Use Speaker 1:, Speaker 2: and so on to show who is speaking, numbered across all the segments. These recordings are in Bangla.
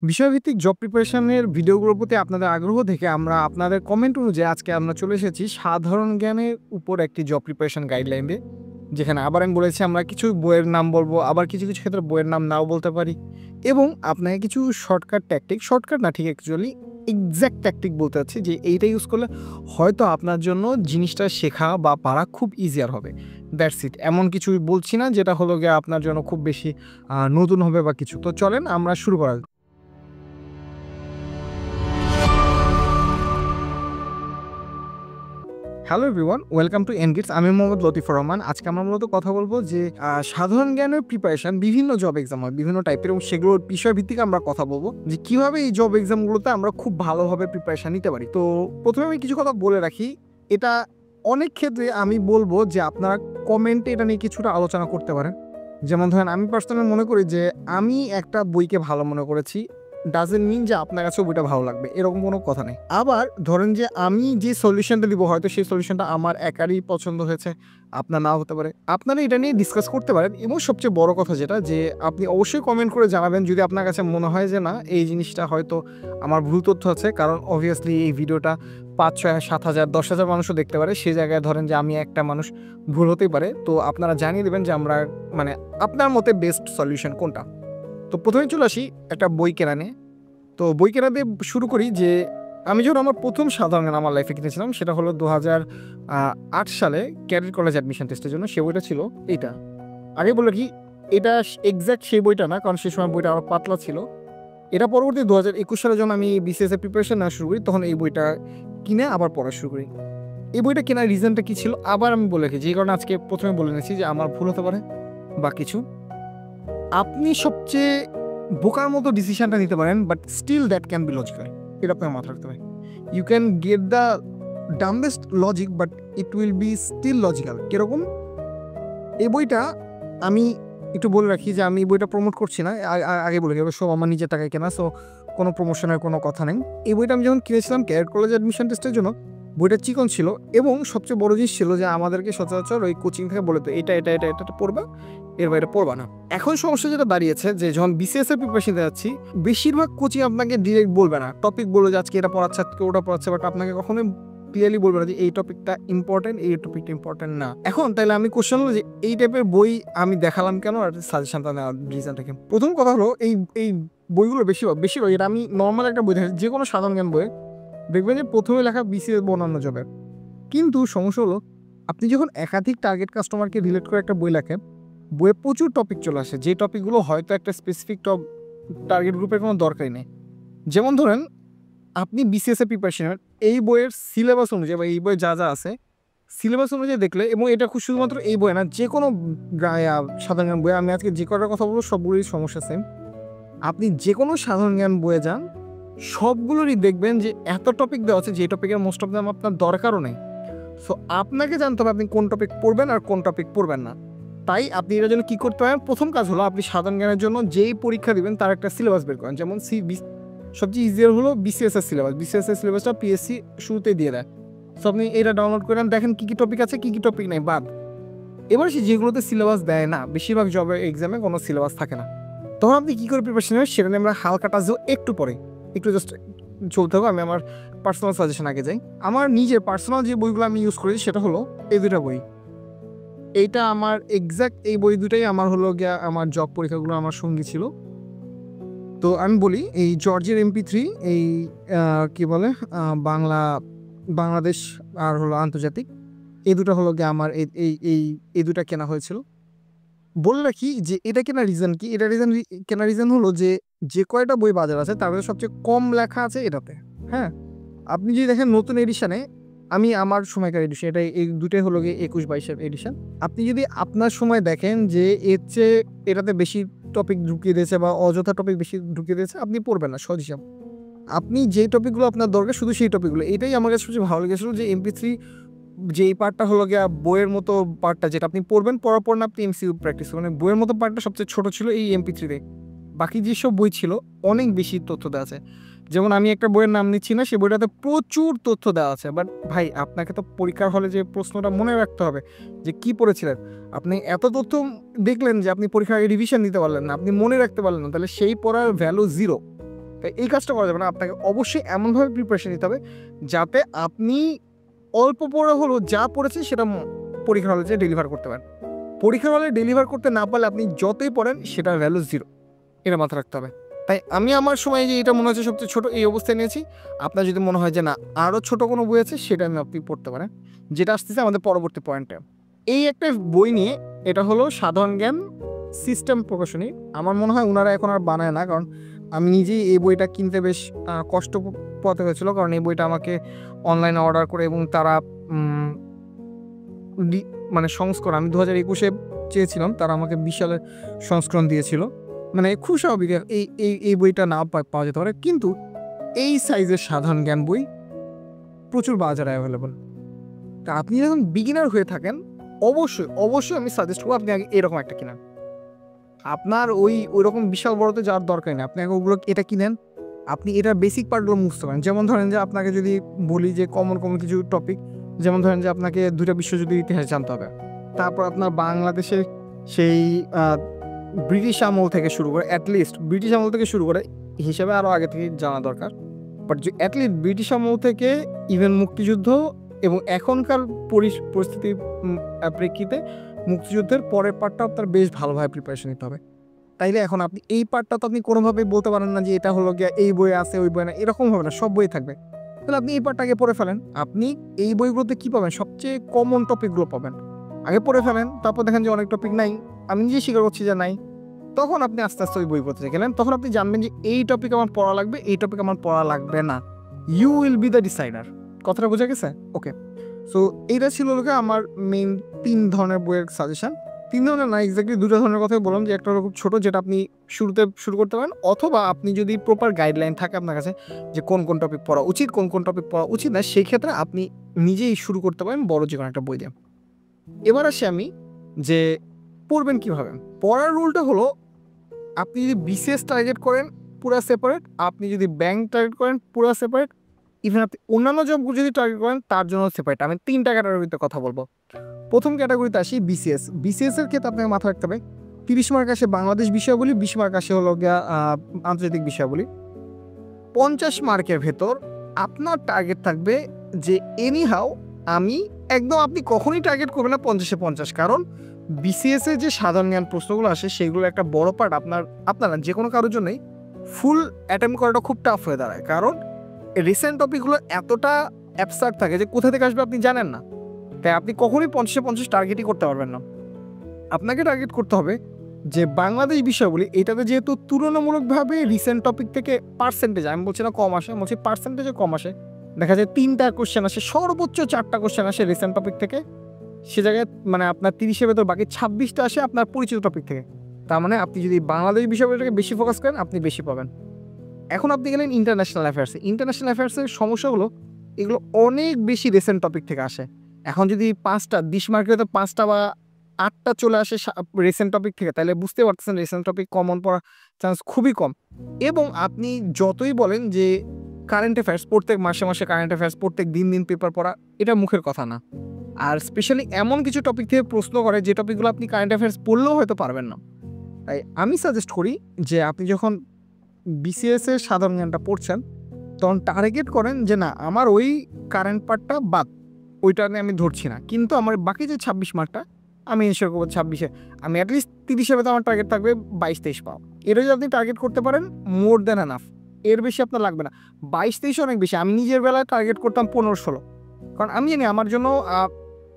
Speaker 1: বিষয়ভিত্তিক জব প্রিপারেশনের ভিডিওগুলোর প্রতি আপনাদের আগ্রহ দেখে আমরা আপনাদের কমেন্ট অনুযায়ী আজকে আমরা চলে এসেছি সাধারণ জ্ঞানের উপর একটি জব প্রিপারেশন গাইডলাইন দিয়ে। যেখানে আবার আমি বলেছি আমরা কিছু বইয়ের নাম বলবো, আবার কিছু ক্ষেত্রে বইয়ের নাম নাও বলতে পারি এবং আপনাকে কিছু শর্টকাট না ঠিক অ্যাকচুয়ালি এক্সাক্ট ট্যাকটিক বলতে চাচ্ছি যে এইটা ইউজ করলে হয়তো আপনার জন্য জিনিসটা শেখা বা পারা খুব ইজিয়ার হবে। That's it. এমন কিছু বলছি না যেটা হলো গিয়ে আপনার জন্য খুব বেশি নতুন হবে বা কিছু। তো চলেন আমরা শুরু করা যাক। হ্যালো এভরিওয়ান, ওয়েলকাম টু এনগেটস। আমি মোহাম্মদ লতিফুর রহমান। আজকে আমরা মূলত কথা বলবো যে সাধারণ জ্ঞানের প্রিপারেশন বিভিন্ন জব এক্সাম হয় বিভিন্ন টাইপের এবং সেগুলোর বিষয়ভিত্তিক আমরা কথা বলবো যে কিভাবে এই জব এক্সামগুলোতে আমরা খুব ভালোভাবে প্রিপারেশন নিতে পারি। তো প্রথমে আমি কিছু কথা বলে রাখি, এটা অনেক ক্ষেত্রে আমি বলবো যে আপনারা কমেন্টে এটা নিয়ে কিছুটা আলোচনা করতে পারেন। যেমন ধরেন আমি পার্সোনালি মনে করি যে আমি একটা বইকে ভালো মনে করেছি ডাজেন্ট মিন যে আপনার কাছে বইটা ভালো লাগবে, এরকম কোনো কথা নেই। আবার ধরেন যে আমি যে সলিউশনটা দিব হয়তো সেই সলিউশনটা আমার একারই পছন্দ হয়েছে, আপনার নাও হতে পারে। আপনারা এটা নিয়ে ডিসকাস করতে পারেন এবং সবচেয়ে বড় কথা যেটা যে আপনি অবশ্যই কমেন্ট করে জানাবেন যদি আপনার কাছে মনে হয় যে না এই জিনিসটা হয়তো আমার ভুল তথ্য আছে, কারণ অবভিয়াসলি এই ভিডিওটা 5, 6, 7 হাজার 10,000 মানুষও দেখতে পারে। সেই জায়গায় ধরেন যে আমি একটা মানুষ ভুল হতেই পারে, তো আপনারা জানিয়ে দেবেন যে আমরা মানে আপনার মতে বেস্ট সলিউশন কোনটা। তো প্রথমে চলে আসি একটা বই কেনা নিয়ে। তো বই কেনা দিয়ে শুরু করি যে আমি যখন আমার প্রথম সাধারণ জ্ঞান আমার লাইফে কিনেছিলাম সেটা হলো 2008 সালে ক্যাডেট কলেজ অ্যাডমিশন টেস্টের জন্য। সে বইটা ছিল এইটা। আগে বলে কি এটা এক্স্যাক্ট সেই বইটা না, কারণ সেই সময় বইটা আরও পাতলা ছিল। এটা পরবর্তী 2021 সালে যখন আমি বিসিএস এর প্রিপারেশন নেওয়া শুরু করি তখন এই বইটা কিনে আবার পড়া শুরু করি। এই বইটা কেনার রিজনটা কী ছিল আবার আমি বলে রাখি, যে কারণে আজকে প্রথমে বলে নিয়েছি যে আমার ভুল হতে পারে বা কিছু। আপনি সবচেয়ে বোকার মতো ডিসিশনটা নিতে পারেন, but still that can be logical. এটা আপনার মাথায় রাখতে হবে। You can get the dumbest logic but it will be still logical. কীরকম? এই বইটা আমি একটু বলে রাখি যে আমি বইটা প্রমোট করছি না, আগে বলে রাখি সব আমার নিজের টাকায় কেনা, সো কোনো প্রমোশনের কোনো কথা নেই। এই বইটা আমি যখন কিনেছিলাম ক্যাডেট কলেজ অ্যাডমিশন টেস্টের জন্য, বইটা চিকন ছিল এবং সবচেয়ে বড় জিনিস ছিল যে আমাদেরকে সচরাচর ওই কোচিং থেকে বলে তো এটা এটা এটা এটা পড়বা, এর বাইরে পড়বা না। এখন সমস্যা যেটা দাঁড়িয়েছে যে যখন বিসিএস এর প্রিপারেশন যাচ্ছি বেশিরভাগ কোচিং আপনাকে ডিরেক্ট বলবে না, টপিক বলবে যে আজকে এটা পড়াচ্ছে আজকে ওটা পড়াচ্ছে, বাট আপনাকে কখনোই ক্লিয়ারলি বলবে না যে এই টপিকটা ইম্পর্টেন্ট এই টপিকটা ইম্পর্টেন্ট না। এখন তাইলে আমি কোশ্চেন হলো যে এই টাইপের বই আমি দেখালাম কেন আর সাজেশনটা নেওয়ার রিজনটা কি? প্রথম কথা হলো এই বইগুলো বেশিরভাগ এটা আমি নর্মাল একটা বই দেখি যে কোনো সাধারণ জ্ঞান বই দেখবেন যে প্রথমে লেখা বিসিএস বা অন্যান্য জবের। কিন্তু সমস্যা হলো আপনি যখন একাধিক টার্গেট কাস্টমারকে রিলেট করে একটা বই লেখেন, বইয়ে প্রচুর টপিক চলে আসে যে টপিকগুলো হয়তো একটা স্পেসিফিক টার্গেট গ্রুপের কোনো দরকারই নেই। যেমন ধরেন আপনি বিসিএস এর প্রিপারেশনের এই বইয়ের সিলেবাস অনুযায়ী বা এই বইয়ে যা যা আছে সিলেবাস অনুযায়ী দেখলে, এবং এটা খুব শুধুমাত্র এই বই না যে কোনো সাধারণ জ্ঞান বই, আমি আজকে যে কটার কথা বলবো সবগুলোই সমস্যা সেম। আপনি যে কোনো সাধারণ জ্ঞান বইয়ে যান সবগুলোরই দেখবেন যে এত টপিক দেওয়া আছে যে টপিকের মোস্ট অফ দ্যাম আপনার দরকারও নেই। সো আপনাকে জানতে হবে আপনি কোন টপিক পড়বেন আর কোন টপিক পড়বেন না। তাই আপনি এটার জন্য কী করতে পারেন, প্রথম কাজ হলো আপনি সাধারণ জ্ঞানের জন্য যেই পরীক্ষা দিবেন তার একটা সিলেবাস বের করেন। যেমন সবচেয়ে ইজিয়ার হলো বিসিএস এর সিলেবাস। বিসিএস এর সিলেবাসটা পিএসসি শুরুতেই দিয়ে দেয়। সো আপনি এটা ডাউনলোড করেন, দেখেন কী কী টপিক আছে কী কী টপিক নেই বাদ। এবার সে যেগুলোতে সিলেবাস দেয় না, বেশিরভাগ জবের এক্সামে কোনো সিলেবাস থাকে না, তখন আপনি কী করে প্রিপারেশন নেবেন সেটা নিয়ে আমরা হালকা টাচ একটু পরে একটু জাস্ট চলতে হবে। আমি আমার পার্সোনাল সাজেশন আগে যাই। আমার নিজের পার্সোনাল যে বইগুলো আমি ইউজ করেছি সেটা হলো এই দুটা বই। এইটা আমার এক্স্যাক্ট এই বই দুটাই আমার হলো গিয়া আমার জব পরীক্ষাগুলো আমার সঙ্গী ছিল। তো আমি বলি এই জর্জের MP3, এই কী বলে বাংলাদেশ আর হলো আন্তর্জাতিক, এই দুটো হলো গিয়ে আমার এই দুটা কেনা হয়েছিল। বলে রাখি যে এটা কেনার রিজন কি, এটা কেনার রিজন হলো যে কয়টা বই বাজার আছে তার মধ্যে সবচেয়ে কম লেখা আছে এটাতে। হ্যাঁ, আপনি যদি দেখেন নতুন এডিশনে, আমি আমার সময়কার এডিশন এটা এই দুটোই হলো গিয়ে 21-22 এডিশন। আপনি যদি আপনার সময় দেখেন যে এর চেয়ে এটাতে বেশি টপিক ঢুকিয়ে দিয়েছে বা অযথা টপিক বেশি ঢুকিয়ে দিয়েছে, আপনি পড়বেন না সহজ হিসাব। আপনি যে টপিকগুলো আপনার দরকার শুধু সেই টপিকগুলো। এটাই আমার কাছে সবচেয়ে ভালো লেগেছিলো যে MP3 যেই পার্টটা হলো গিয়া বইয়ের মতো পার্টটা যেটা আপনি পড়বেন, পড়ার পর না আপনি MCQ প্র্যাকটিস করবেন, বইয়ের মতো পার্টটা সবচেয়ে ছোটো ছিল এই MP3-তে। বাকি যেসব বই ছিল অনেক বেশি তথ্য দেওয়া আছে। যেমন আমি একটা বইয়ের নাম নিচ্ছি না, সেই বইটাতে প্রচুর তথ্য দেওয়া আছে, বাট ভাই আপনাকে তো পরীক্ষার হলে যে প্রশ্নটা মনে রাখতে হবে যে কী পড়েছিলেন। আপনি এত তথ্য দেখলেন যে আপনি পরীক্ষার আগে রিভিশন দিতে পারলেন না, আপনি মনে রাখতে পারলেন না, তাহলে সেই পড়ার ভ্যালু জিরো। তাই এই কাজটা করা যাবে না। আপনাকে অবশ্যই এমনভাবে প্রিপারেশন নিতে হবে যাতে আপনি অল্প পড়ে হলেও যা পড়েছেন সেটা পরীক্ষার হলে যেয়ে ডেলিভার করতে পারেন। পরীক্ষার হলে ডেলিভার করতে না পারলে আপনি যতই পড়েন সেটার ভ্যালু 0, এটা মাথায় রাখতে হবে। তাই আমি আমার সময় যে এটা মনে হচ্ছে সবচেয়ে ছোটো এই অবস্থায় নিয়েছি। আপনার যদি মনে হয় যে না আরও ছোটো কোনো বই আছে সেটা আপনি পড়তে পারেন, যেটা আসতেছে আমাদের পরবর্তী পয়েন্টে। এই একটা বই নিয়ে, এটা হলো সাধারণ জ্ঞান সিস্টেম প্রকাশনী। আমার মনে হয় ওনারা এখন আর বানায় না, কারণ আমি নিজেই এই বইটা কিনতে বেশ কষ্ট পোহাতে হয়েছিল, কারণ এই বইটা আমাকে অনলাইনে অর্ডার করে এবং তারা মানে সংস্করণ আমি 2021-এ চেয়েছিলাম, তারা আমাকে বিশালের সংস্করণ দিয়েছিল। মানে খুব স্বাভাবিক এই বইটা না পাওয়া যেতে পারে, কিন্তু এই সাইজের সাধারণ জ্ঞান বই প্রচুর বাজারে অ্যাভেলেবল। তা আপনি যখন বিগিনার হয়ে থাকেন অবশ্যই আমি সাজেস্ট করবো আপনি আগে এরকম একটা কিনেন। আপনার ওইরকম বিশাল বড়তে যাওয়ার দরকার নেই, আপনি আগে ওগুলো এটা কিনেন, আপনি এটার বেসিক পার্টগুলো বুঝতে পারেন। যেমন ধরেন যে আপনাকে যদি বলি যে কমন কিছু টপিক, যেমন ধরেন যে আপনাকে 2টা বিশ্বযুদ্ধের ইতিহাস জানতে হবে, তারপর আপনার বাংলাদেশের সেই ব্রিটিশ আমল থেকে শুরু করে, অ্যাটলিস্ট ব্রিটিশ আমল থেকে শুরু করে হিসেবে আরও আগে থেকে জানা দরকার, বাট যে অ্যাটলিস্ট ব্রিটিশ আমল থেকে ইভেন মুক্তিযুদ্ধ এবং এখনকার পরিস্থিতির প্রেক্ষিতে মুক্তিযুদ্ধের পরের পার্টটা আপনার বেশ ভালোভাবে প্রিপারেশন নিতে হবে। তাইলে এখন আপনি এই পার্টটা তো আপনি কোনোভাবেই বলতে পারেন না যে এটা হলো গিয়া এই বই আছে ওই বই না, এরকম হবে না, সব বই থাকবে। তাহলে আপনি এই পার্টটা আগে পড়ে ফেলেন। আপনি এই বইগুলোতে কী পাবেন, সবচেয়ে কমন টপিকগুলো পাবেন, আগে পড়ে ফেলেন। তারপর দেখেন যে অনেক টপিক নাই, আমি নিজেই স্বীকার করছি যে নাই, তখন আপনি আস্তে আস্তে ওই বইগুলোতে গেলেন, তখন আপনি জানবেন যে এই টপিক আমার পড়া লাগবে, এই টপিক আমার পড়া লাগবে না। You will be the decider. কথাটা বোঝা গেছে? ওকে, সো এইটা ছিল লোকে আমার মেইন 3 ধরনের বইয়ের সাজেশন। 3 ধরনের না, এক্স্যাক্টলি 2টা ধরনের কথাই বললাম, যে একটা হলো খুব ছোটো, যেটা আপনি শুরুতে শুরু করতে পারেন, অথবা আপনি যদি প্রপার গাইডলাইন থাকে আপনার কাছে যে কোন টপিক পড়া উচিত, কোন টপিক পড়া উচিত না, সেই ক্ষেত্রে আপনি নিজেই শুরু করতে পারেন বড় যে কোনো একটা বই দিয়ে। এবার আসি আমি যে পড়বেন কীভাবে। পড়ার রুলটা হলো, আপনি যদি বিসিএস টার্গেট করেন পুরা সেপারেট, আপনি যদি ব্যাংক টার্গেট করেন পুরা সেপারেট, ইভেন আপনি অন্যান্য জবগুলো যদি টার্গেট করেন তার জন্য সেপারেট। আমি 3টা ক্যাটাগরিতে কথা বলবো। প্রথম ক্যাটাগরিতে আসি বিসিএসের ক্ষেত্রে আপনাকে মাথায় রাখতে হবে 30 মার্ক আসে বাংলাদেশ বিষয়াবলী, 20 মার্ক আসে হলো গিয়া আন্তর্জাতিক বিষয়াবলী। 50 মার্কের ভেতর আপনার টার্গেট থাকবে যে এনিহাও আমি একদম, আপনি কখনই টার্গেট করবেন না 50-এ 50, কারণ বিসিএসের যে সাধারণ জ্ঞান প্রশ্নগুলো আসে সেগুলো একটা বড় পার্ট আপনারা যে কোনো কারোর জন্যই ফুল অ্যাটেম্প করাটা খুব টাফ হয়ে দাঁড়ায়, কারণ রিসেন্ট টপিকগুলো এতটা অ্যাবসার্ড থাকে যে কোথা থেকে আসবে আপনি জানেন না। তাই আপনি কখনোই 50-এ 50 টার্গেটই করতে পারবেন না। আপনাকে টার্গেট করতে হবে যে বাংলাদেশ বিষয়গুলি, এটাতে যেহেতু তুলনামূলকভাবে রিসেন্ট টপিক থেকে পার্সেন্টেজ, আমি বলছি না কম আসে, বলছি পার্সেন্টেজে কম আসে, দেখা যায় 3টা কোশ্চেন আসে, সর্বোচ্চ 4টা কোশ্চেন আসে রিসেন্ট টপিক থেকে, সে জায়গায় মানে আপনার 30-এর ভেতর বাকি 26টা আসে আপনার পরিচিত টপিক থেকে। তার মানে আপনি যদি বাংলাদেশ বিষয়গুলোকে বেশি ফোকাস করেন আপনি বেশি পাবেন। এখন আপনি গেলেন ইন্টারন্যাশনাল অ্যাফেয়ার্সের সমস্যা হলো এগুলো অনেক বেশি রিসেন্ট টপিক থেকে আসে। এখন যদি 5টা 20 মার্কের তো 5টা বা 8টা চলে আসে রিসেন্ট টপিক থেকে, তাহলে বুঝতে পারতেছেন রিসেন্ট টপিক কমন পড়ার চান্স খুবই কম। এবং আপনি যতই বলেন যে কারেন্ট অ্যাফেয়ার্স প্রত্যেক মাসে কারেন্ট অ্যাফেয়ার্স প্রত্যেক দিন পেপার পড়া, এটা মুখের কথা না। আর স্পেশালি এমন কিছু টপিক থেকে প্রশ্ন করে যে টপিকগুলো আপনি কারেন্ট অ্যাফেয়ার্স পড়লেও হয়তো পারবেন না। তাই আমি সাজেস্ট করি যে আপনি যখন বিসিএসের সাধারণ জ্ঞানটা পড়ছেন তখন টার্গেট করেন যে না আমার ওই কারেন্ট পার্টটা বাদ, ওইটা নিয়ে আমি ধরছি না, কিন্তু আমার বাকি যে 26 মার্কটা আমি এনশিওর করবো 26-এ আমি অ্যাটলিস্ট 30-এর ভেতরে আমার টার্গেট থাকবে 22-23 পাও। এটা যদি আপনি টার্গেট করতে পারেন মোর দ্যান এনাফ, এর বেশি আপনার লাগবে না। 22-23 অনেক বেশি। আমি নিজের বেলায় টার্গেট করতাম 15-16, কারণ আমি জানি আমার জন্য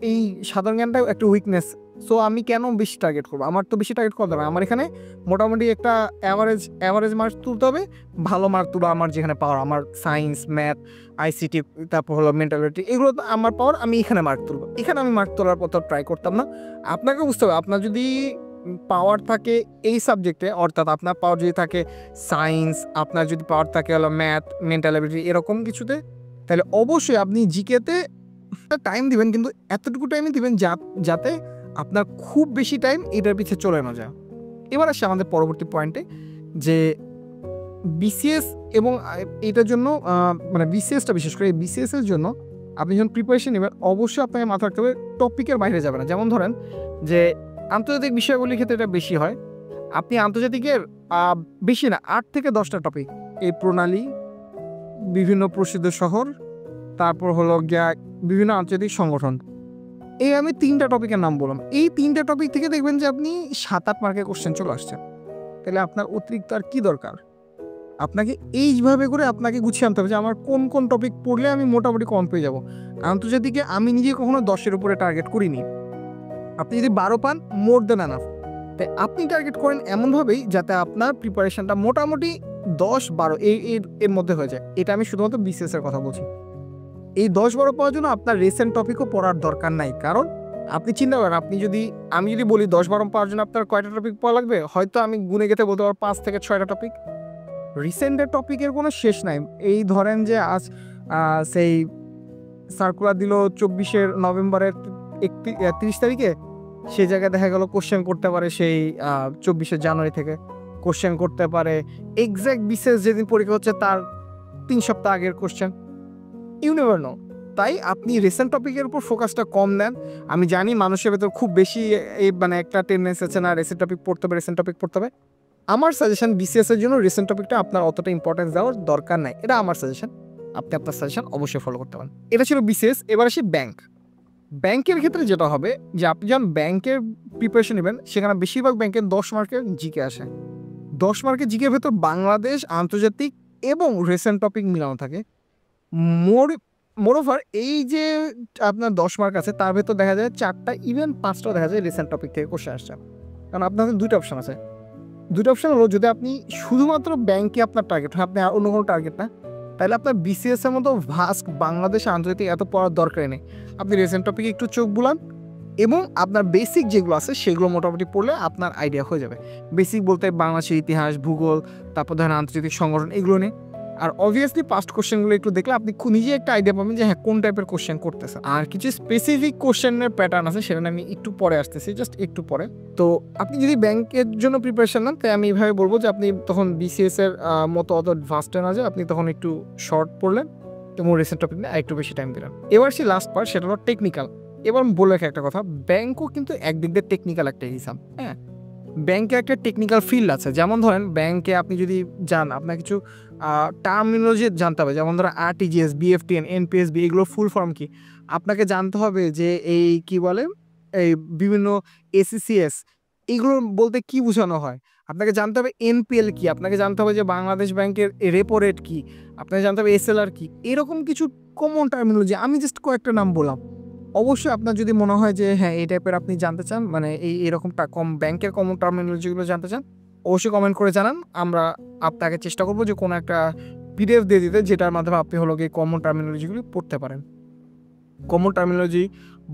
Speaker 1: এই সাধারণ জ্ঞানটা একটা উইকনেস। সো আমি কেন বেশি টার্গেট করবো, আমার তো বেশি টার্গেট করতে হবে, আমার এখানে মোটামুটি একটা অ্যাভারেজ মার্কস তুলতে হবে, ভালো মার্ক তুলো আমার যেখানে পাওয়ার, আমার সায়েন্স ম্যাথ আইসিটি তারপর হলো মেন্টালিটি, এগুলো তো আমার পাওয়ার, আমি এখানে মার্ক তুলবো, এখানে আমি মার্ক তোলার পর ট্রাই করতাম না। আপনাকে বুঝতে হবে আপনার যদি পাওয়ার থাকে এই সাবজেক্টে, অর্থাৎ আপনার পাওয়ার যদি থাকে সায়েন্স, আপনার যদি পাওয়ার থাকে হলো ম্যাথ মেন্টালিটি এরকম কিছুতে, তাহলে অবশ্যই আপনি জিকেতে টাইম দিবেন, কিন্তু এতটুকু টাইমই দিবেন যাতে আপনার খুব বেশি টাইম এটার পিছিয়ে চলে না যায়। এবার আসে আমাদের পরবর্তী পয়েন্টে যে বিসিএস এবং এটার জন্য মানে বিসিএসটা বিশেষ করে বিসিএসের জন্য আপনি যখন প্রিপারেশন নেবেন অবশ্যই আপনাকে মাথা রাখতে হবে টপিকের বাইরে যাবে না। যেমন ধরেন যে আন্তর্জাতিক বিষয়গুলির ক্ষেত্রে এটা বেশি হয়, আপনি আন্তর্জাতিকের বেশি না 8 থেকে 10টা টপিক এই প্রণালী, বিভিন্ন প্রসিদ্ধ শহর, তারপর হলো গিয়া বিভিন্ন আন্তর্জাতিক সংগঠন। এই আমি 3টা টপিকের নাম বললাম। এই 3টা টপিক থেকে দেখবেন যে আপনি 7-8 মার্কের কোশ্চেন চলে আসছে। তাহলে আপনার অতিরিক্ত আর কি দরকার? আপনাকে এইভাবে করে আপনাকে গুছিয়ে আনতে হবে যে আমার কোন কোন টপিক পড়লে আমি মোটামুটি কম পেয়ে যাব। আন্তর্জাতিকে আমি নিজে কখনো 10-এর উপরে টার্গেট করিনি। আপনি যদি 12 পান, মোর দেন এনাফ। তাই আপনি টার্গেট করেন এমনভাবেই যাতে আপনার প্রিপারেশনটা মোটামুটি 10-12 এর মধ্যে হয়ে যায়। এটা আমি শুধুমাত্র বিসিএস এর কথা বলছি। এই 10-12 পাওয়ার জন্য আপনার রিসেন্ট টপিকও পড়ার দরকার নাই। কারণ আপনি চিন্তা করেন, আমি যদি বলি 10-12 পাওয়ার জন্য আপনার কয়টা টপিক পড়া লাগবে, হয়তো আমি গুনে গেতে বলতে পারবো 5 থেকে 6টা টপিক। রিসেন্টের টপিকের কোনো শেষ নাই। এই ধরেন যে আজ সেই সার্কুলার দিল 24 নভেম্বরের 30 তারিখে, সেই জায়গায় দেখা গেল কোশ্চেন করতে পারে সেই 24 জানুয়ারি থেকে কোশ্চেন করতে পারে এক্স্যাক্ট বিশেষ যেদিন পরীক্ষা হচ্ছে তার 3 সপ্তাহ আগের কোশ্চেন। You never know. তাই আপনি রিসেন্ট টপিকের উপর ফোকাসটা কম দেন। আমি জানি মানুষের ভেতর খুব বেশি এই একটা টেন্ডেন্সি আছে, না রিসেন্ট টপিক পড়তে হবে। আমার সাজেশন বিসিএস এর জন্য রিসেন্ট টপিকটা আপনার অতটা ইম্পর্টেন্স দেওয়ার দরকার নাই। এটা আমার সাজেশন। আপনি আপনার সাজেশন অবশ্যই ফলো করতে পারেন। এটা ছিল বিসিএস। এবার আসি ব্যাংকের ক্ষেত্রে যেটা হবে যে আপনি যখন ব্যাংকের প্রিপারেশন নেবেন, সেখানে বেশিরভাগ ব্যাংকের 10 মার্কের জিকে আসে। 10 মার্কের জিকের ভেতর বাংলাদেশ, আন্তর্জাতিক এবং রিসেন্ট টপিক মিলানো থাকে। মোরওভার এই যে আপনার 10 মার্ক আছে, তার ভেতর দেখা যায় 4টা ইভেন 5টাও দেখা যায় রিসেন্ট টপিক থেকে কোশ্চেন আসছে। কারণ আপনার 2টা অপশন আছে। 2টা অপশন হলো, যদি আপনি শুধুমাত্র ব্যাংকে আপনার টার্গেট হয়, আপনি আর অন্য কোনো টার্গেট না, তাহলে আপনার বিসিএস এর মতো ভাস্ট বাংলাদেশ আন্তর্জাতিক এত পড়ার দরকারই নেই। আপনি রিসেন্ট টপিকে একটু চোখ বুলান এবং আপনার বেসিক যেগুলো আছে সেগুলো মোটামুটি পড়লে আপনার আইডিয়া হয়ে যাবে। বেসিক বলতে বাংলাদেশের ইতিহাস, ভূগোল, তারপর ধরেন আন্তর্জাতিক সংগঠন, এগুলো নিয়ে। আর অবভিয়াসলি পাস্ট কোশ্চেনগুলো একটু দেখলে আপনি নিজে একটা আইডিয়া পাবেন যে হ্যাঁ কোন টাইপের কোশ্চেন করতেছে। আর কিছু স্পেসিফিক কোশ্চেনের প্যাটার্ন আছে, সেটা আমি একটু পরে আসতেছি, জাস্ট একটু পরে। তো আপনি যদি ব্যাংকের জন্য প্রিপারেশন নেন, তাই আমি এইভাবে বলবো যে আপনি তখন বিসিএস এর মতো অত ভাস্টে না যায়, আপনি তখন একটু শর্ট পড়লেন এবং রিসেন্ট টপিক নিয়ে একটু বেশি টাইম দিলেন। এবার সে লাস্ট পার্ট, সেটা হলো টেকনিক্যাল। এবার বলে রাখি একটা কথা, ব্যাংকও কিন্তু একদিক দিয়ে টেকনিক্যাল একটা হিসাব। হ্যাঁ, ব্যাংকে একটা টেকনিক্যাল ফিল্ড আছে। যেমন ধরেন ব্যাংকে আপনি যদি যান, আপনার কিছু টার্মিনোলজি জানতে হবে। যেমন ধরেন আরটিজিএস, বিএফটিএন, এনপিএসবি, এগুলোর ফুল ফর্ম কি আপনাকে জানতে হবে। যে এই কি বলে, এই বিভিন্ন এসিসিএস, এগুলো বলতে কি বোঝানো হয়। আপনাকে জানতে হবে এনপিএল কি, আপনাকে জানতে হবে যে বাংলাদেশ ব্যাংকের রেপো রেট কি, আপনাকে জানতে হবে এসএলআর কি। এরকম কিছু কমন টার্মিনোলজি আমি জাস্ট কয়েকটা নাম বললাম। অবশ্যই আপনার যদি মনে হয় যে হ্যাঁ এই টাইপের আপনি জানতে চান, মানে এরকমটা ব্যাংকের কমন টার্মিনোলজিগুলো জানতে চান, অবশ্যই কমেন্ট করে জানান। আমরা আপনাকে চেষ্টা করবো যে কোনো একটা পিডিএফ দিয়ে দিতে, যেটার মাধ্যমে আপনি হলো গিয়ে কমন টার্মিনোলজিগুলি পড়তে পারেন। কমন টার্মিনোলজি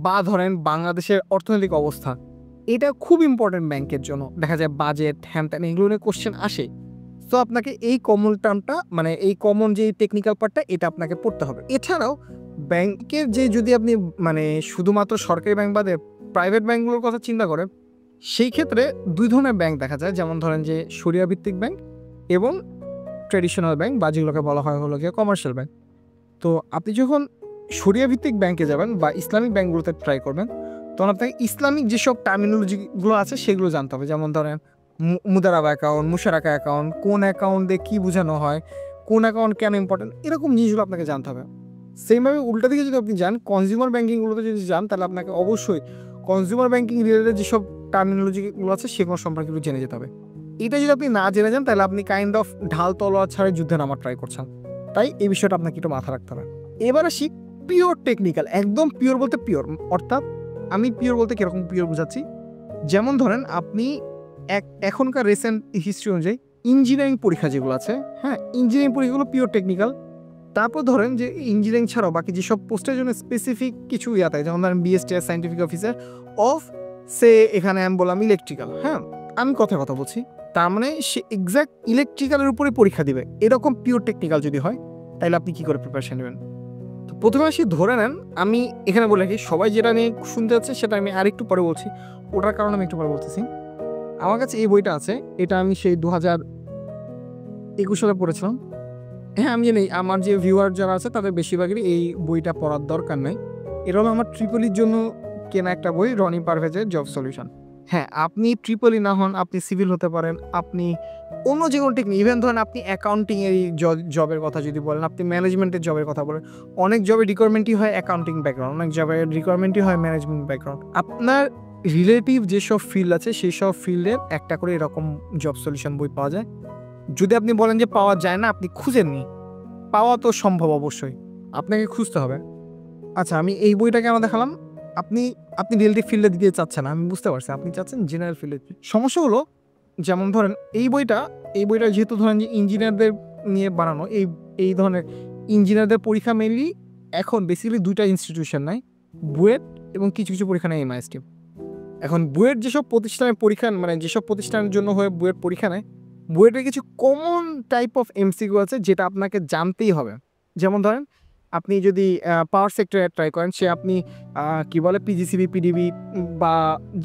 Speaker 1: বা ধরেন বাংলাদেশের অর্থনৈতিক অবস্থা, এটা খুব ইম্পর্টেন্ট ব্যাংকের জন্য। দেখা যায় বাজেট, হ্যান ত্যান, এগুলো নিয়ে কোশ্চেন আসে। তো আপনাকে এই কমন টার্মটা, মানে এই কমন যে টেকনিক্যাল পার্টটা, এটা আপনাকে পড়তে হবে। এছাড়াও ব্যাংকের যে যদি আপনি মানে শুধুমাত্র সরকারি ব্যাংক বাদে প্রাইভেট ব্যাংকগুলোর কথা চিন্তা করেন, সেই ক্ষেত্রে 2 ধরনের ব্যাংক দেখা যায়। যেমন ধরেন যে শরিয়া ভিত্তিক ব্যাংক এবং ট্র্যাডিশনাল ব্যাংক, বা যেগুলোকে বলা হয় হলো গিয়ে কমার্শিয়াল ব্যাংক। তো আপনি যখন শরিয়া ভিত্তিক ব্যাংকে যাবেন বা ইসলামিক ব্যাংকগুলোতে ট্রাই করবেন, তখন আপনাকে ইসলামিক যেসব টার্মিনোলজিগুলো আছে সেগুলো জানতে হবে। যেমন ধরেন মুদারাবা অ্যাকাউন্ট, মুশারাকা অ্যাকাউন্ট, কোন অ্যাকাউন্টে কী বোঝানো হয়, কোন অ্যাকাউন্ট কেন ইম্পর্টেন্ট, এরকম জিনিসগুলো আপনাকে জানতে হবে। সেইভাবে উল্টা দিকে যদি আপনি যান, কনজিউমার ব্যাংকিংগুলোতে যদি যান, তাহলে আপনাকে অবশ্যই কনজিউমার ব্যাংকিং রিলেটেড যেসব টার্মিনোলজিগুলো আছে সেগুলো সম্পর্কে একটু জেনে যেতে হবে। এটা যদি আপনি না জেনে যান, তাহলে আপনি কাইন্ড অফ ঢাল তলোয়ার ছাড়া যুদ্ধে নামার ট্রাই করছেন। তাই এই বিষয়টা আপনাকে একটু মাথা রাখতে হবে। এবার আসি পিওর টেকনিক্যাল, একদম পিওর বলতে পিওর, অর্থাৎ আমি পিওর বলতে কীরকম পিওর বোঝাচ্ছি। যেমন ধরেন আপনি এখনকার রিসেন্ট হিস্ট্রি অনুযায়ী ইঞ্জিনিয়ারিং পরীক্ষা যেগুলো আছে, হ্যাঁ ইঞ্জিনিয়ারিং পরীক্ষাগুলো পিওর টেকনিক্যাল। তারপর ধরেন যে ইঞ্জিনিয়ারিং ছাড়াও বাকি যেসব পোস্টের জন্য স্পেসিফিক কিছু থাকে, যেমন ধরেন বিএসটিআর সায়েন্টিফিক অফিসার অফ সে, এখানে আমি বললাম ইলেকট্রিক্যাল। হ্যাঁ, আমি কথা বলছি, তার মানে সে এক্স্যাক্ট ইলেকট্রিক্যালের উপরে পরীক্ষা দিবে। এরকম পিওর টেকনিক্যাল যদি হয়, তাহলে আপনি কী করে প্রিপারেশন নেবেন। তো প্রথমে আসি, ধরে নেন আমি এখানে বলে রাখি, সবাই যেটা নিয়ে শুনতে যাচ্ছে সেটা আমি আরেকটু পরে বলছি, ওটার কারণে আমি একটু পরে বলতেছি। আমার কাছে এই বইটা আছে, এটা আমি সেই 2021 সালে পড়েছিলাম। হ্যাঁ, আমি জানি আমার যে ভিউয়ার যারা আছে তাদের বেশিরভাগই এই বইটা পড়ার দরকার নেই। এটা হলো আমার ট্রিপলির জন্য কেনা একটা বই, রনি পারভেজের জব সলিউশন। হ্যাঁ, আপনি ট্রিপল ই না হন, আপনি সিভিল হতে পারেন, আপনি অন্য যে কোনো টেকনিক, ইভেন ধরেন আপনি অ্যাকাউন্টিং এর জবের কথা যদি বলেন, আপনি ম্যানেজমেন্টের জবের কথা বলেন, অনেক জবের রিকোয়ারমেন্টই হয় অ্যাকাউন্টিং ব্যাকগ্রাউন্ড, অনেক জবের রিকোয়ারমেন্টই হয় ম্যানেজমেন্ট ব্যাকগ্রাউন্ড। আপনার রিলেটিভ যেসব ফিল্ড আছে সেই সব ফিল্ডের একটা করে এরকম জব সলিউশন বই পাওয়া যায়। যদি আপনি বলেন যে পাওয়া যায় না, আপনি খুঁজেননি, পাওয়া তো সম্ভব অবশ্যই, আপনাকে খুঁজতে হবে। আচ্ছা, আমি এই বইটা কেন দেখালাম? আপনি আপনি রিলেটিভ ফিল্ডে দিতে চাচ্ছেন না, আমি বুঝতে পারছি। আপনি চাচ্ছেন জেনারেল ফিল্ডে। সমস্যা হলো যেমন ধরেন এই বইটা যেহেতু ধরেন যে ইঞ্জিনিয়ারদের নিয়ে বানানো, এই ধরনের ইঞ্জিনিয়ারদের পরীক্ষা মেইনলি এখন বেসিক্যালি ২টা ইনস্টিটিউশন নেয়, বুয়েট এবং কিছু, কিছু পরীক্ষা নেয় এমআইএসটি। এখন বুয়েট যেসব প্রতিষ্ঠানের পরীক্ষা মানে যেসব প্রতিষ্ঠানের জন্য হয়ে বুয়েট পরীক্ষা নেয়, বুয়েটের কিছু কমন টাইপ অফ এমসিকিউ আছে যেটা আপনাকে জানতেই হবে। যেমন ধরেন আপনি যদি পাওয়ার সেক্টরে ট্রাই করেন, সে আপনি কি বলে পিজিসিবি, পিডিবি বা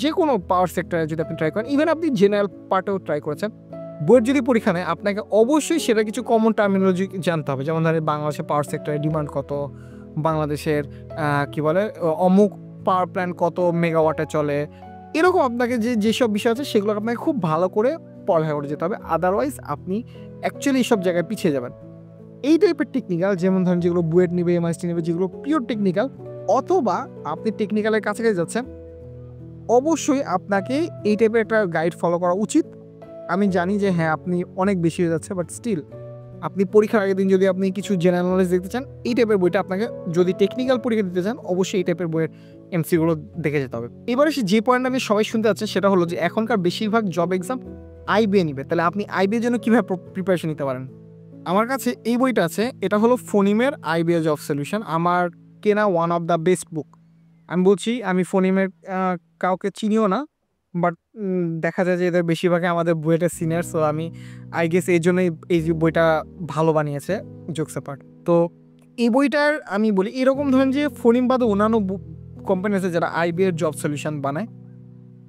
Speaker 1: যে কোনো পাওয়ার সেক্টরে যদি আপনি ট্রাই করেন, ইভেন আপনি জেনারেল পার্টেও ট্রাই করেছেন, বুয়েট যদি পরীক্ষা নেয় আপনাকে অবশ্যই সেটা কিছু কমন টার্মিনোলজি জানতে হবে। যেমন ধরেন বাংলাদেশের পাওয়ার সেক্টরের ডিমান্ড কত, বাংলাদেশের কি বলে অমুক পাওয়ার প্ল্যান্ট কত মেগাওয়াটে চলে, এরকম আপনাকে যেসব বিষয় আছে সেগুলো আপনাকে খুব ভালো করে পড়ালেখা করে যেতে হবে। আদারওয়াইজ আপনি অ্যাকচুয়ালি এইসব জায়গায় পিছিয়ে যাবেন। এই টাইপের টেকনিক্যাল, যেমন ধরেন যেগুলো বুয়েট নেবে, এমআইএসটি নেবে, যেগুলো পিওর টেকনিক্যাল, অথবা আপনি টেকনিক্যালের কাছাকাছি যাচ্ছেন, অবশ্যই আপনাকে এই টাইপের একটা গাইড ফলো করা উচিত। আমি জানি যে হ্যাঁ আপনি অনেক বেশি হয়ে যাচ্ছে, বাট স্টিল আপনি পরীক্ষার আগের দিন যদি আপনি কিছু জেনারেল নলেজ দেখতে চান, এই টাইপের বইটা আপনাকে, যদি টেকনিক্যাল পরীক্ষা দিতে চান, অবশ্যই এই টাইপের বইয়ের এমসিগুলো দেখে যেতে হবে। এবারে যে পয়েন্ট আমি সবাই শুনতে যাচ্ছেন সেটা হলো যে এখনকার বেশিরভাগ জব এক্সাম আইবিএ নিবে, তাহলে আপনি আইবিএ জন্য কীভাবে প্রিপারেশন নিতে পারেন? আমার কাছে এই বইটা আছে, এটা হলো ফোনিমের আইবিএ জব সলিউশন, আমার কেনা ওয়ান অফ দ্য বেস্ট বুক। আমি বলছি আমি ফোনিমের কাউকে চিনিও না, বাট দেখা যায় যে এদের বেশিরভাগই আমাদের বুয়েটের সিনিয়র, সো আমি আই গেস এই জন্যই এই যে বইটা ভালো বানিয়েছে জোকস অ্যাপার্ট। তো এই বইটার আমি বলি এরকম ধরেন যে ফোনিম বাদে অন্যান্য কোম্পানি আছে যারা আইবিএর জব সলিউশন বানায়,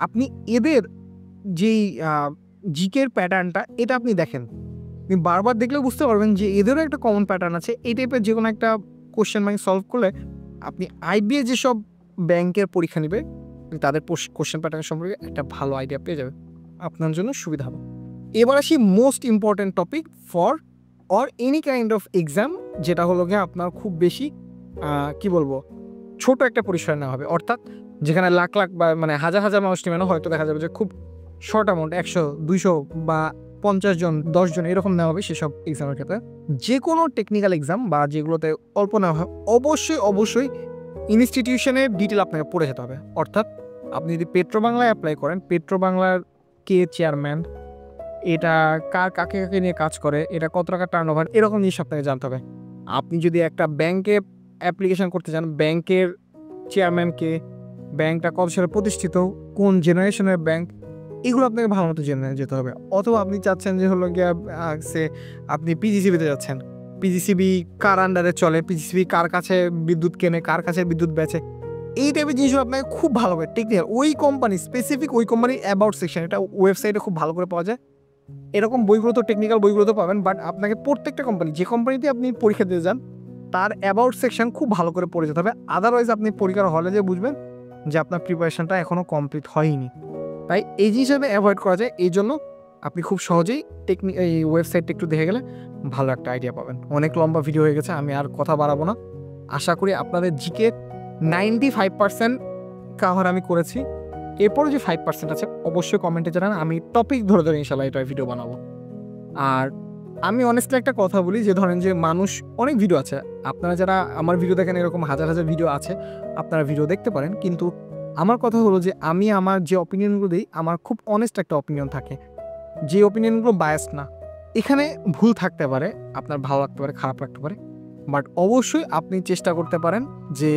Speaker 1: আপনি এদের যেই জিকের প্যাটার্নটা এটা আপনি দেখেন, আপনি বারবার দেখলেও বুঝতে পারবেন যে এদেরও একটা কমন প্যাটার্ন আছে। এই টাইপের যে কোনো একটা কোশ্চেন ব্যাংক সলভ করলে আপনি আইবিএ যেসব ব্যাংকের পরীক্ষা নেবে তাদের কোশ্চেন প্যাটার্ন সম্পর্কে একটা ভালো আইডিয়া পেয়ে যাবে, আপনার জন্য সুবিধা হবে। এবার আসি most important topic for or any kind of exam, যেটা হলো গিয়ে আপনার খুব বেশি কি বলবো ছোট একটা পরিসরে নেওয়া হবে, অর্থাৎ যেখানে লাখ লাখ বা মানে হাজার হাজার মানুষ নেবে না, হয়তো দেখা যাবে যে খুব শর্ট অ্যামাউন্ট 100, 200 বা 50 জন, 10 জন এরকম নেওয়া হবে সেসব এক্সামের ক্ষেত্রে। যে কোনো টেকনিক্যাল এক্সাম বা যেগুলোতে অল্প নেওয়া হয়, অবশ্যই ইনস্টিটিউশনের ডিটেল আপনাকে পড়ে যেতে হবে। অর্থাৎ আপনি যদি পেট্রো বাংলায় অ্যাপ্লাই করেন, পেট্রো বাংলার কে চেয়ারম্যান, এটা কাকে কাকে নিয়ে কাজ করে, এটা কত টাকা টার্নওভার, এরকম জিনিস আপনাকে জানতে হবে। আপনি যদি একটা ব্যাংকে অ্যাপ্লিকেশন করতে চান, ব্যাংকের চেয়ারম্যানকে, ব্যাংকটা কত সালে প্রতিষ্ঠিত, কোন জেনারেশনের ব্যাংক, এগুলো আপনাকে ভালো মতো জেনে যেতে হবে। অথবা আপনি চাচ্ছেন যে হলো গিয়া আপনি পিজিসিবিতে যাচ্ছেন, পিজিসিবি কার আন্ডারে চলে, পিজিসিবি কার কাছে বিদ্যুৎ কেনে, কার কাছে বিদ্যুৎ বেচে, এই টাইপের জিনিসগুলো আপনাকে খুব ভালোভাবে টেকনিক্যাল ওই কোম্পানি স্পেসিফিক ওই কোম্পানির অ্যাবাউট সেকশন, এটা ওয়েবসাইটে খুব ভালো করে পাওয়া যায়। এরকম বইগুলো তো টেকনিক্যাল বইগুলো তো পাবেন, বাট আপনাকে প্রত্যেকটা কোম্পানি, যে কোম্পানিতে আপনি পরীক্ষা দিতে যান, তার অ্যাবাউট সেকশন খুব ভালো করে পড়ে যেতে হবে। আদারওয়াইজ আপনি পরীক্ষার হলে যে বুঝবেন যে আপনার প্রিপারেশনটা এখনও কমপ্লিট হয়নি। তাই এই জিনিসটা অ্যাভয়েড করা যায়, এই জন্য আপনি খুব সহজেই এই ওয়েবসাইটটা একটু দেখে গেলে ভালো একটা আইডিয়া পাবেন। অনেক লম্বা ভিডিও হয়ে গেছে, আমি আর কথা বাড়াবো না। আশা করি আপনাদের জিকে 95% কাভার আমি করেছি। এরপরও যে 5% আছে অবশ্যই কমেন্টে জানান, আমি টপিক ধরে ইনশাল্লাহ এটা ভিডিও বানাবো। আর আমি অনেস্টলি একটা কথা বলি যে ধরেন যে মানুষ অনেক ভিডিও আছে, আপনারা যারা আমার ভিডিও দেখেন এরকম হাজার হাজার ভিডিও আছে, আপনারা ভিডিও দেখতে পারেন, কিন্তু আমার কথা হলো যে আমি আমার যে অপিনিয়নগুলো দিই, আমার খুব অনেস্ট একটা অপিনিয়ন থাকে, যে অপিনিয়নগুলো বায়াস না। এখানে ভুল থাকতে পারে, আপনার ভালো লাগতে পারে, খারাপ লাগতে পারে, বাট অবশ্যই আপনি চেষ্টা করতে পারেন যে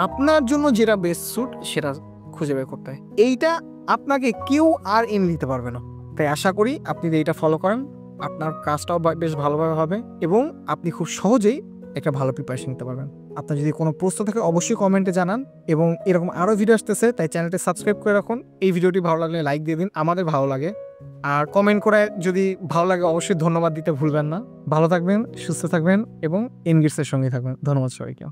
Speaker 1: আপনার জন্য যেটা বেস্ট স্যুট সেটা খুঁজে বের করতে হয়। এইটা আপনাকে কেউ আর এনে দিতে পারবে না। তাই আশা করি আপনি যদি এইটা ফলো করেন, আপনার কাজটাও বেশ ভালোভাবে হবে এবং আপনি খুব সহজেই একটা ভালো প্রিপারেশন নিতে পারবেন। আপনার যদি কোনো প্রশ্ন থাকে অবশ্যই কমেন্টে জানান, এবং এরকম আরও ভিডিও আসতেছে, তাই চ্যানেলটি সাবস্ক্রাইব করে রাখুন। এই ভিডিওটি ভালো লাগলে লাইক দিয়ে দিন, আমাদের ভালো লাগে। আর কমেন্ট করে যদি ভালো লাগে অবশ্যই ধন্যবাদ দিতে ভুলবেন না। ভালো থাকবেন, সুস্থ থাকবেন এবং এনগেজের সঙ্গে থাকবেন। ধন্যবাদ সবাইকে।